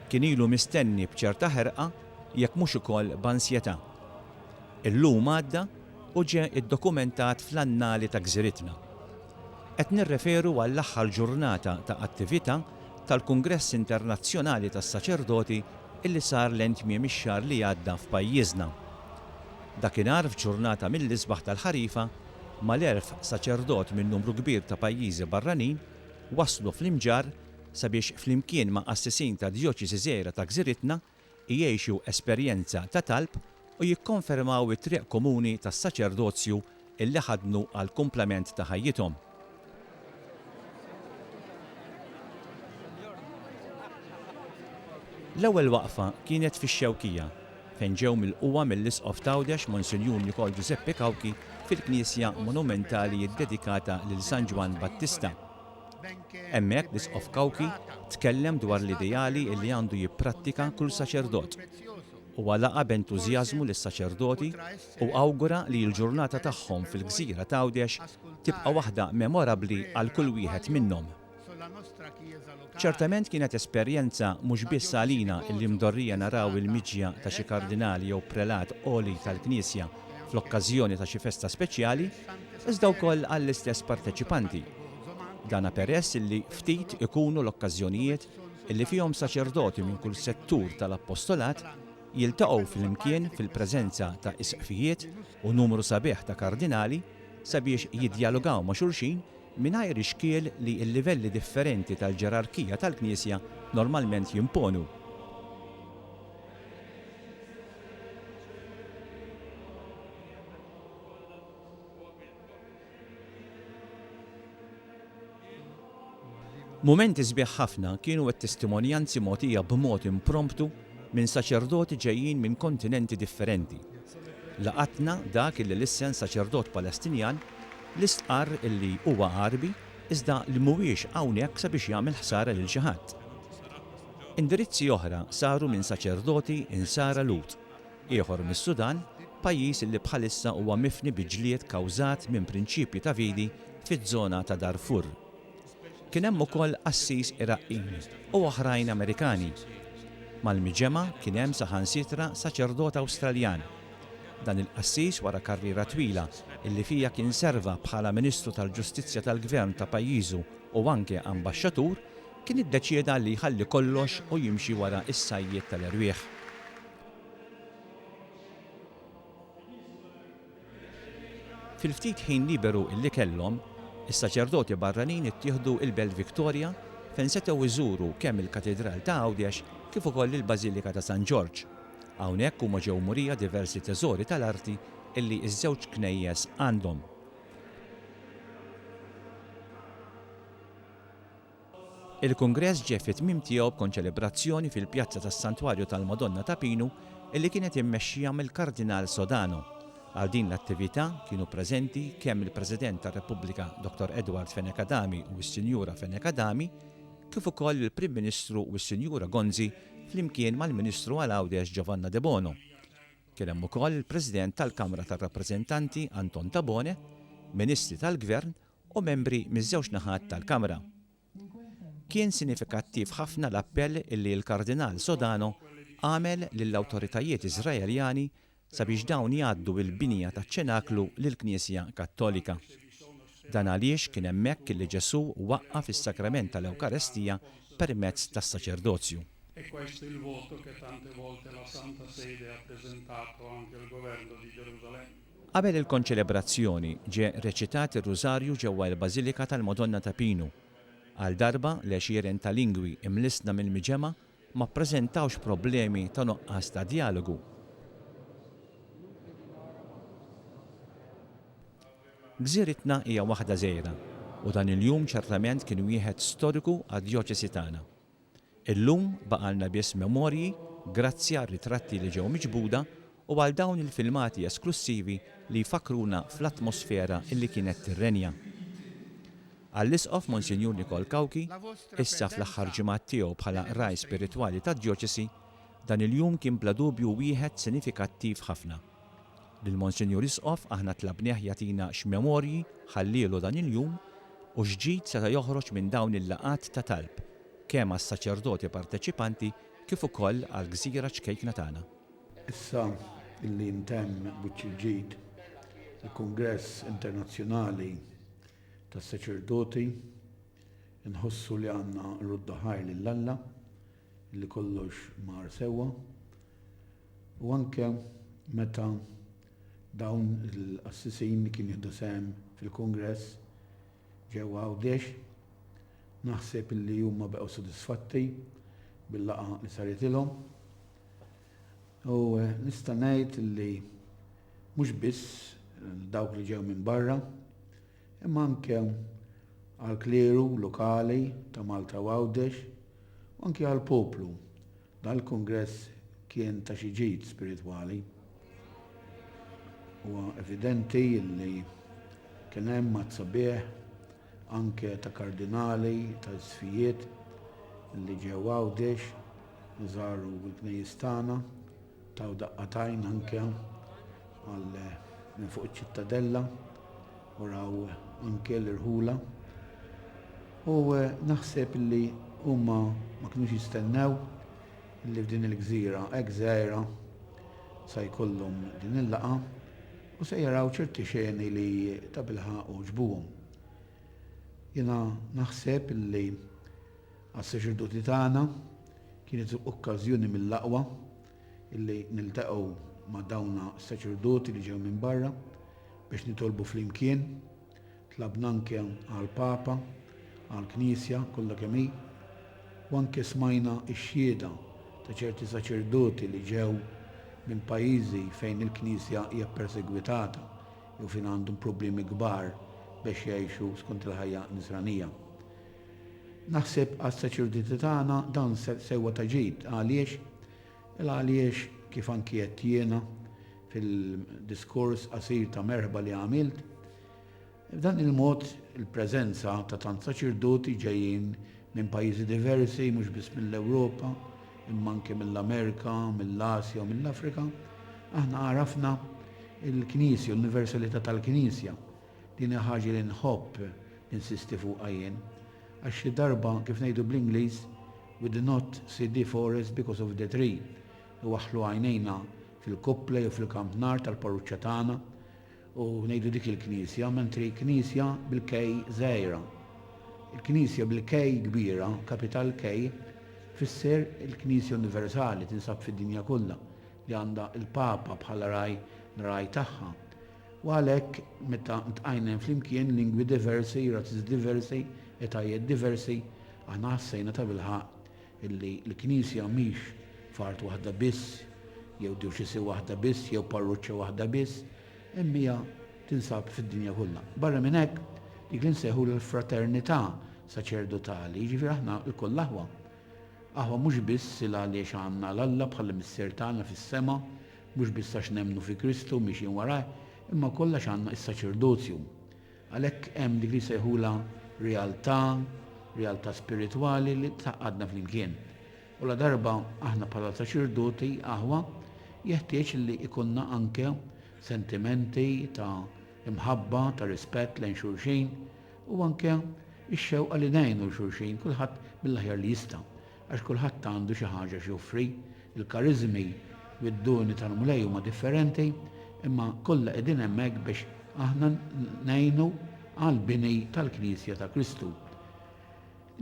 kien ilu mistenni b'ċerta ħerqa jekk mhux ukoll b'ansjetà. Illum għadda u ġie ddokumentat fl-annali ta' Gżiritna. Qed nirreferu għall-aħħar ġurnata ta' attività tal-Kungress Internazzjonali tas-Saċerdoti illi sar l-entmiem ix-xahar li għadda f'pajjiżna. Dakinhar f'ġurnata mill-isbaħ tal-ħarifa mal-1000 saċerdot minn numru kbir ta' pajjiżi barranin waslu fl-imġar sabiex flimkien ma' qassisin ta' Djoċesi Żgħira ta' Gżiritna jgħixu esperjenza ta' talb u jikkonfermaw it-triq komuni tas-saċerdozju illi ħadnu għal kumplament ta' ħajjithom. L-ewwel waqfa kienet fix-Xewkija fejn ġew milquwa mill-Isqof Tgħawdex Monsinjur Nicol Giuseppe Cauchi fil-Knisja Monumentali ddedikata lil San Ġwan Battista. Hemmhekk l-Isqof Cauchi tkellem dwar l-ideali li għandu jipprattika kull saċerdot u għalaqa b'entużjażmu lis-saċerdoti u awgura li l-ġurnata tagħhom fil-Gżira Tgħawdex tibqa' waħda memorabbli għal kull wieħed minnhom. Ċertament kienet esperjenza mhux biss għalina illi mdorrija naraw il-miġja ta' xi kardinali jew prelat għoli tal-Knisja fl-okkażjoni ta' xi festa speċjali, iżda wkoll għall-istess parteċipanti. Dana peress illi ftit ikunu l-okkażjonijiet illi fihom saċerdoti minn kull settur tal-appostolat jiltaqgħu flimkien fil-preżenza ta' isqfijiet u numru sabiħ ta' kardinali sabiex jiddjalogaw ma' xulxin mingħajr ixkiel li l-livelli differenti tal-ġerarkija tal-Knisja normalment jimponu. Mumenti sbieħ ħafna kienu t-testimonjanzi mogħtija b'mod impromptu minn saċerdoti ġejjin minn kontinenti differenti. Laqatna dak illi lissen saċerdot Palestinjan l-istqar illi huwa Arbi iżda li mhuwiex hawnhekk sabiex jagħmel ħsara lil xi ħadd. Indirizzi oħra saru minn saċerdoti insara Lut, ieħor mis-Sudan, pajjiż illi bħalissa huwa mifni bi ġlied kawżat minn prinċipji ta' vidi fiż-żona ta' Darfur. Kien hemm ukoll Assis Iraqqin u oħrajn Amerikani. Mal-miġema kien hemm saħansitra saċerdot Awstraljan. Dan il-qassis wara karriera twila illi fija kien serva bħala Ministru tal-Ġustizzja tal-Gvern ta' pajjiżu u anke ambaxxatur, kien iddeċieda li jħalli kollox u jimxi wara is-sajjiet tal-irwieħ. Fil-ftit ħin liberu illi kellhom, is-saċerdoti barranin ittieħdu il-Belt Victoria fejn setgħu iżuru kemm il-Katedral ta' Għawdex kif ukoll il-Bażilika ta' San George. Hawnhekk huma ġew murija diversi teżori tal-arti illi ż-żewġ knejjes għandhom. Il-Kungress ġie fit-tmiem tiegħu b'konċelebrazzjoni fil-pjazza tas-Santwarju tal-Madonna ta' Pinu illi kienet immexxija mill-Kardinal Sodano. Għal din l-attività kienu preżenti kemm il-President tar-Repubblika Dr. Edward Fenekadami u s-Sinjura Fenekadami kif ukoll il-Prim Ministru u s-Sinjura Gonzi flimkien mal-Ministru għal Għawdex Giovanna De Bono. Kien hemm ukoll il-President tal-Kamra tar-Rappreżentanti Anton Tabone, Ministri tal-Gvern u membri miż-żewġ naħat tal-Kamra. Kien sinifikattiv ħafna l-appell illi l-Kardinal Sodano għamel lill-awtoritajiet Iżraeljani sabiex dawn jgħaddu l-binja taċ-ċenaklu lill-Knisja Kattolika. Dan għaliex kien hemmhekk illi Ġesu waqqaf is-sakrament tal-Ewkarestija permezz tas-saċerdozju. E questo è il voto che tante volte la Santa Sede ha presentato anche al governo di Gerusalemme. Qabel il-konċelebrazzjoni ġie reċitat ir-Rużarju ġewwa l-Bażilika tal-Madonna ta' Pinu. Għal darba l-għexieren ta' lingwi imlisna mill-miġema ma ppreżentawx problemi ta' nuqqas ta' dialogu. Gżiritna hija waħda żgħira u dan il-jum ċertament kien wieħed storiku għad-djoċesi tagħna. Illum baqalna biss memorji grazzi għal ritratti li ġew miġbuda u għal dawn il-filmati esklusivi li jfakruna fl-atmosfera illi kienet tirrenja. Għall-Isqof Monsinjur Nicol Cauchi, issa fl-aħħar ġimgħat tiegħu bħala raj spiritwali tad-djoċesi, dan il-jum kien bla dubju wieħed sinifikattiv ħafna. Lill-Monsinjur Isqof aħna tlabnieh jagħtina x'memorji ħallielu dan il-jum u x'ġid seta' joħroġ minn dawn il-laqat ta' talb kemm għas-saċerdoti parteċipanti kif ukoll għal gżira ċkejkna tagħna. Issa illi ntemm buċċil-ġid il-Kungress Internazzjonali tas-Saċerdoti nħossu li għandna rudda ħajr lill-Alla illi kollox mar sewwa u anke meta dawn l-assisin li kien jieħdu sehem fil-Kungress ġew Għawdex naħseb illi huma beqgħu sodisfatti bil-laqgħa li saritilhom. U nista' ngħid illi mhux biss dawk li ġew minn barra, imma anke għall-klieru lokali ta' Malta u Għawdex u anke għall-poplu. Dal-Kungress kien ta' xi ġid spiritwali. Huwa evidenti illi kien hemm mazza bieħ anke ta' kardinali, ta' sfijiet li ġew Għawdex, żaru l-knejjes tagħna, taw daqqatajn anke għal minn fuq iċ-ċittadella u raw anke l-irħula. U naħseb li huma ma kinux jistennew li f'din il-gżira hekk żgħira se jkollhom din il-laqgħa u se jaraw ċerti xeni li ta' bilħaq uġbuhom. Jiena naħseb li għas-saċerdoti tagħna kienet okkażjoni mill-aqwa illi niltaqgħu ma' dawna s-saċerdoti li ġew minn barra biex nitolbu flimkien, tlabna anke għall-Papa, għall-Knisja kollha kemm hi, u anke smajna x-xhieda ta' ċerti saċerdoti li ġew minn pajjiżi fejn il-Knisja hija persegwitata jew fejn għandhom problemi kbar biex jgħixu skont il-ħajja nisranija. Naħseb għas-saċerdoti tagħna dan sewwa ta' ġid għaliex kif anki qed jiena fil-diskors qasir ta' merħba li għamilt, f'dan il-mod il-preżenza ta' tant saċerdoti ġejjin minn pajjiżi diversi mhux biss mill-Ewropa, imma anke mill-Amerika, mill-Asja u mill-Afrika, aħna għarafna il-Knisja, l-universalità tal-Knisja. Din ħaġa li nħobb insisti fuqha jien. Għax xi darba kif ngħidu bl-Ingliż, we do not see the forest because of the tree. Waħlu għajnejna fil-koppla jew fil-kampnar tal-parruċċja tagħna u ngħidu dik il-Knisja, mentri Knisja bil-kej żgħira. Il-Knisja bil-kej kbira, kapital kej, fisser il-Knisja universali tinsab fid-dinja kollha li għandha il-Papa bħala raj tagħha. U għalhekk meta ntqajna flimkien lingwi diversi, razzi diversi, etajiet diversi, aħna ħassejna ta' bilħaq illi l-Knisja mhix fart waħda biss, jew diċċisi waħda biss, jew parruċċja waħda biss, imma tinsab fid-dinja kollha. Barra minn hekk dik li nsejħu l-fraternità saċerdotali, jiġifieri aħna l-koll aħwa. Aħwa mhux biss il għaliex għandna l-Alla bħala missier tagħna fis-sema, mhux biss għax nemmnu fi Kristu mixin warah, imma kollax għandna is-saċerdozju. Għalhekk hemm dik li sejħula realtà spiritwali li taqgħadna flimkien. U la darba aħna bħala saċerdoti aħwa jeħtieġ li ikunna anke sentimenti ta' imħabba, ta' rispett lejn xulxin u anke ix-xewqa li ngħinu l-xulxin kulħadd mill-aħjar li jista' għax kulħadd għandu xi ħaġa xi joffri, il-karizmi u d-doni tal-mulej huma differenti, imma kollha qegħdin hemmhekk biex aħna ngħinu għall-bini tal-Knisja ta' Kristu.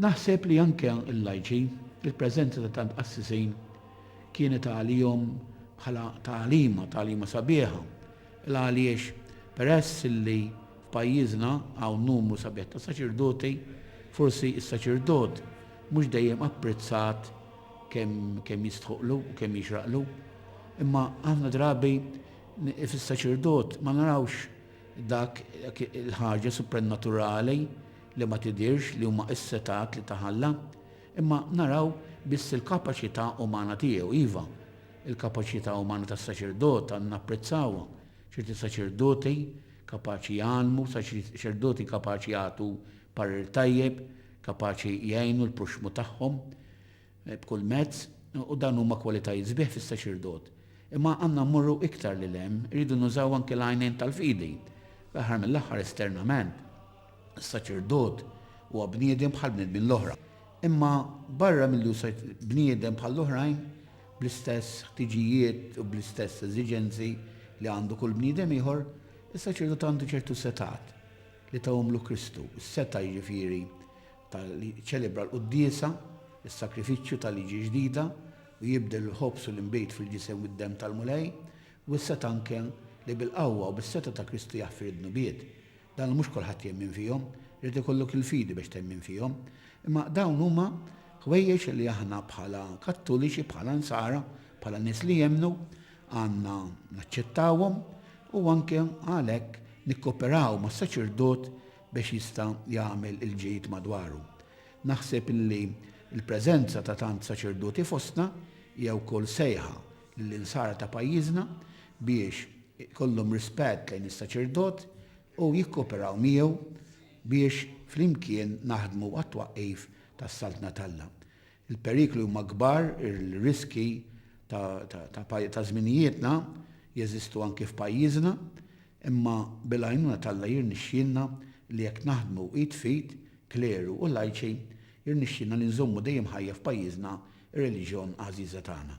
Naħseb li anke l-lajċi, il-preżenza ta' tant qassisin kienet għalihom bħala tagħlima sabiħa. Għaliex peress li f'pajjiżna hawn numru sabiħ ta' saċerdoti, forsi s-saċerdot mhux dejjem apprezzat kemm jistħoqlu u kemm jixraqlu, imma ħafna drabi fis-saċerdot ma narawx dak il-ħaġa supranaturali li ma tidirx li huma s-setat li taħalla, imma naraw biss il-kapaċità umana tiegħu iva. Il-kapaċità umana tas-saċerdot għandna napprezzawha. ċerti saċerdoti kapaċi jgħalmu, saċerdoti kapaċi jagħtu parir tajjeb, kapaċi jgħinu l-pruxmu tagħhom b'kull mezz u dan huma kwalitajiet sbieħ fis-saċerdot. Imma għandna mmorru iktar lil hemm, iridu nużaw anke l-għajnejn tal-fidi. Fl-aħħar mill-aħħar esternament, is-saċerdot huwa bniedem bħal bniedmin l-oħra. Imma barra millu bniedem bħall-oħrajn bl-istess ħtiġijiet u bl-istess eżiġenzi li għandu kull bniedem ieħor, is-saċerdot għandu ċertu setat li tawhomlu Kristu. Is-seta jiġifieri li ċelebra l-quddiesa, is-sakrifiċċju tal-liġi ġdida u jibdel il-ħobs u l-imbejt fil-ġisem u d-dem tal-mulej, u s-seta anke li bil-qawwa u bis-seta ta' Kristu jaħfir id-nubiet. Dan mhux kulħadd jemmin fihom, irid ikollok il-fidi biex temmin fihom. Imma dawn huma ħwejjeġ li aħna bħala Kattoliċi, bħala Nsara, bħala nies li jemnu għandna naċċettawhom u anke għalhekk nikkoperaw mas-saċerdot biex jista' jagħmel il-ġid madwaru. Naħseb illi il-preżenza ta' tant saċerdoti fostna hija wkoll sejħa lill-insara ta' pajjiżna biex kollhom rispett lejn is-saċerdot u jikkoperaw miegħu biex flimkien naħdmu għat-twaqqif tas-Saltna Talla. Il-periklu huma kbar, il-riski ta' żminijietna jeżistu anke f'pajjiżna, imma bil-għajnuna Talla jirnexxielna li jekk naħdmu id fit, kleru u lajċi, jirnexxielna li nżommu dejjem ħajja f'pajjiżna ir-reliġjon għażiża tagħna.